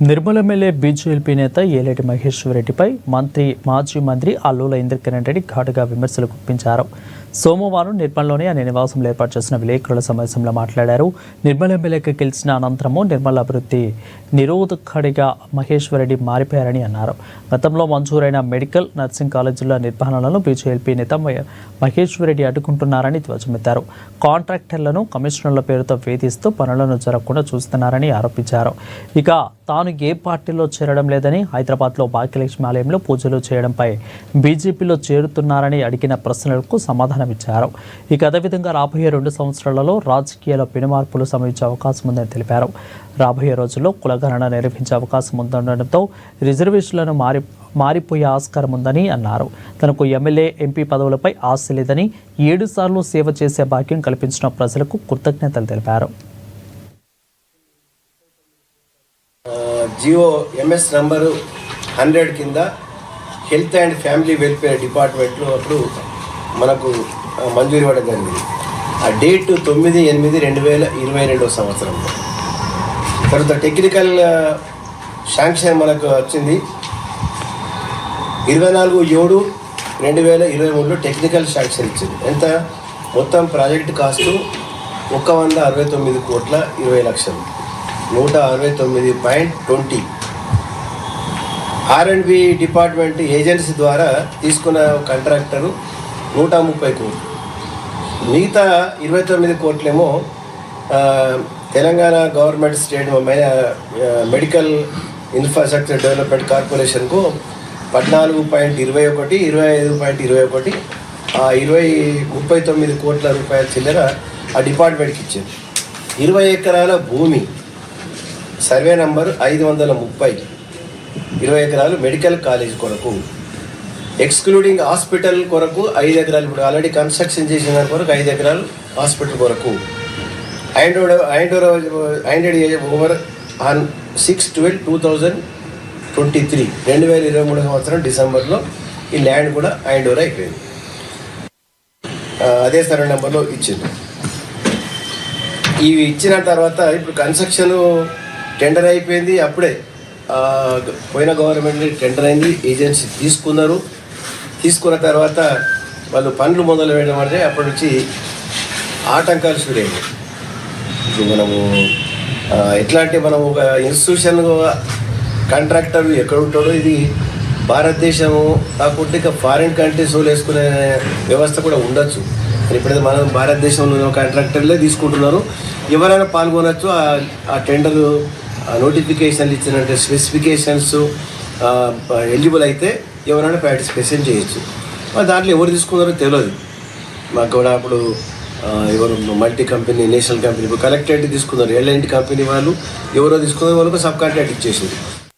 Nirmal MLA BJP నేత ఏలేటి మహేశ్వర్ రెడ్డిపై మాజీ మంత్రి అల్లుల ఇంద్రకరణ్ రెడ్డి ఘాటుగా విమర్శలు గుప్పించారు. సోమవారం నిర్మల్లోని ఆయన నివాసంలో ఏర్పాటు చేసిన విలేకరుల సమావేశంలో మాట్లాడారు. నిర్మల్ ఎమ్మెల్యేకి గెలిచిన అనంతరము నిర్మల్ అభివృద్ధి నిరోధకుడిగా మహేశ్వర్ రెడ్డి మారిపోయారని అన్నారు. గతంలో మంజూరైన మెడికల్, నర్సింగ్ కాలేజీల నిర్వహణలను బీజేపీ నేత మహేశ్వర్ రెడ్డి అడ్డుకుంటున్నారని ధ్వజమెత్తారు. కాంట్రాక్టర్లను కమిషనర్ల పేరుతో వేధిస్తూ పనులను జరగకుండా చూస్తున్నారని ఆరోపించారు. ఇక తాను ఏ పార్టీలో చేరడం లేదని, హైదరాబాద్లో భాగ్యలక్ష్మి ఆలయంలో పూజలు చేయడంపై బీజేపీలో చేరుతున్నారని అడిగిన ప్రశ్నలకు సమాధానమిచ్చారు. ఇక అదేవిధంగా రాబోయే 2 సంవత్సరాలలో రాజకీయాల్లో పెనుమార్పులు సంభవించే అవకాశం ఉందని తెలిపారు. రాబోయే రోజుల్లో కులగణన నిర్వహించే అవకాశం ఉందనడంతో రిజర్వేషన్లను మారిపోయే ఆస్కారం ఉందని అన్నారు. తనకు ఎమ్మెల్యే, ఎంపీ పదవులపై ఆశ లేదని, 7 సార్లు సేవ చేసే భాగ్యం కల్పించిన ప్రజలకు కృతజ్ఞతలు తెలిపారు. జియో ఎంఎస్ నంబరు 100 కింద హెల్త్ అండ్ ఫ్యామిలీ వెల్ఫేర్ డిపార్ట్మెంట్లో అప్పుడు మనకు మంజూరు ఇవ్వడం జరిగింది. ఆ డేట్ 9/8/2022 సంవత్సరంలో. తర్వాత టెక్నికల్ శాంక్షన్ మనకు వచ్చింది 24/7/2023లో టెక్నికల్ శాంక్షన్ ఇచ్చింది. ఎంత మొత్తం project cost 169,20,00,000, 169.20. R&B department agency ద్వారా తీసుకున్న కాంట్రాక్టరు 130 కోట్లు. మిగతా 29 కోట్లేమో Telangana government state medical infrastructure development కార్పొరేషన్కు 14.21, 25.21, 39 కోట్ల రూపాయల చిల్లర ఆ డిపార్ట్మెంట్కి ఇచ్చింది. 20 ఎకరాల భూమి, సర్వే నంబర్ 530, 20 ఎకరాలు మెడికల్ కాలేజ్ కొరకు, ఎక్స్క్లూడింగ్ హాస్పిటల్ కొరకు 5 ఎకరాలు. ఇప్పుడు ఆల్రెడీ కన్స్ట్రక్షన్ చేసిన కొరకు 5 ఎకరాలు హాస్పిటల్ కొరకు. హ్యాండెడ్ ఓవర్ ఆన్ 6/12/2023, 2023 సంవత్సరం డిసెంబర్లో ఈ ల్యాండ్ కూడా హ్యాండ్ ఓవర్ అయిపోయింది. అదే సర్వే నెంబర్లో ఇచ్చింది. ఇవి ఇచ్చిన తర్వాత ఇప్పుడు కన్స్ట్రక్షన్ టెండర్ అయిపోయింది. అప్పుడే పోయిన గవర్నమెంట్ టెండర్ అయింది, ఏజెన్సీ తీసుకున్న తర్వాత వాళ్ళు పనులు మొదలు వేయడం అంటే అప్పటి నుంచి ఆటంకాలు చూడేవి. ఇప్పుడు మనము ఎట్లా అంటే మనం ఒక ఇన్స్టిట్యూషన్ కాంట్రాక్టర్ ఎక్కడ ఉంటాడో, ఇది భారతదేశము కాకుండా ఇక ఫారిన్ కంట్రీస్ వేసుకునే వ్యవస్థ కూడా ఉండొచ్చు. ఇప్పుడైతే మనం భారతదేశంలో కాంట్రాక్టర్లే తీసుకుంటున్నారు, ఎవరైనా పాల్గొనవచ్చు. ఆ టెండర్ నోటిఫికేషన్లు ఇచ్చినట్టు స్పెసిఫికేషన్స్ ఎలిజిబుల్ అయితే ఎవరైనా పార్టిసిపేషన్ చేయొచ్చు. దాంట్లో ఎవరు తీసుకున్నారో తెలియదు మాకు కూడా. అప్పుడు ఎవరు మల్టీ కంపెనీ, నేషనల్ కంపెనీ, ఇప్పుడు కలెక్టరేట్ తీసుకున్నారు, ఎల్ఎన్టీ కంపెనీ వాళ్ళు ఎవరో తీసుకున్నారు, వాళ్ళకు సబ్ కాంట్రాక్ట్ ఇచ్చేసింది.